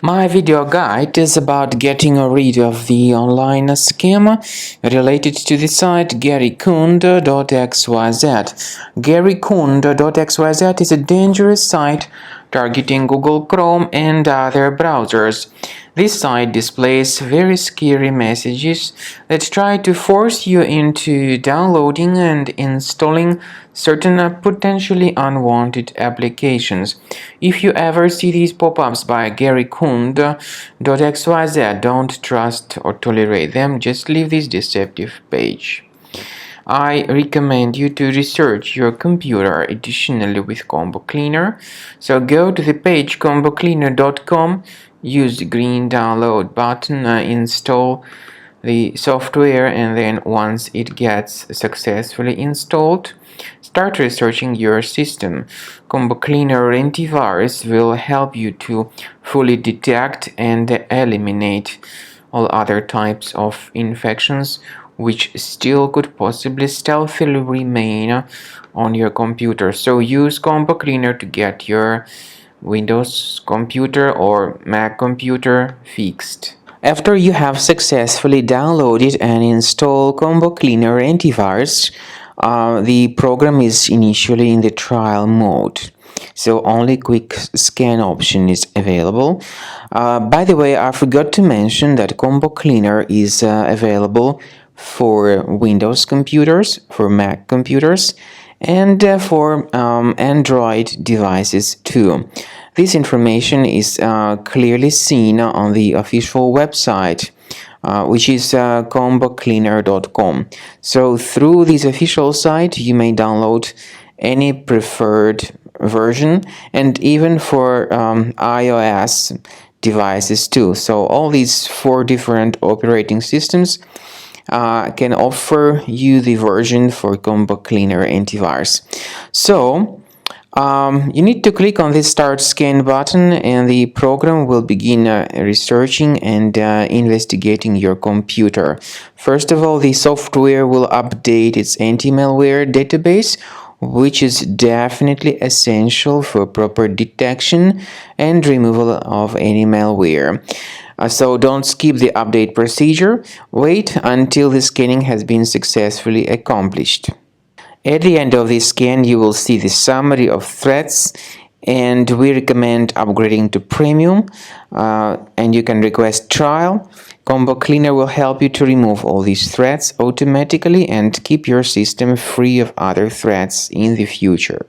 My video guide is about getting rid of the online scam related to the site Garicund.xyz. Garicund.xyz is a dangerous site targeting Google Chrome and other browsers. This site displays very scary messages that try to force you into downloading and installing certain potentially unwanted applications. If you ever see these pop-ups by Garicund.xyz, don't trust or tolerate them, just leave this deceptive page. I recommend you to research your computer additionally with Combo Cleaner. So go to the page combocleaner.com, use the green download button, install the software, and then once it gets successfully installed, start researching your system. Combo Cleaner Antivirus will help you to fully detect and eliminate all other types of infections which still could possibly stealthily remain on your computer. So use Combo Cleaner to get your Windows computer or Mac computer fixed. After you have successfully downloaded and installed Combo Cleaner Antivirus, the program is initially in the trial mode. So only quick scan option is available. By the way, I forgot to mention that Combo Cleaner is available for Windows computers, for Mac computers, and for Android devices too. This information is clearly seen on the official website, which is combocleaner.com. So through this official site, you may download any preferred version, and even for iOS devices too. So all these 4 different operating systems can offer you the version for Combo Cleaner Antivirus. So you need to click on the Start Scan button, and the program will begin researching and investigating your computer. First of all, the software will update its anti-malware database, which is definitely essential for proper detection and removal of any malware. So don't skip the update procedure. Wait until the scanning has been successfully accomplished. At the end of the scan, you will see the summary of threats, and we recommend upgrading to Premium, and you can request trial. Combo Cleaner will help you to remove all these threats automatically and keep your system free of other threats in the future.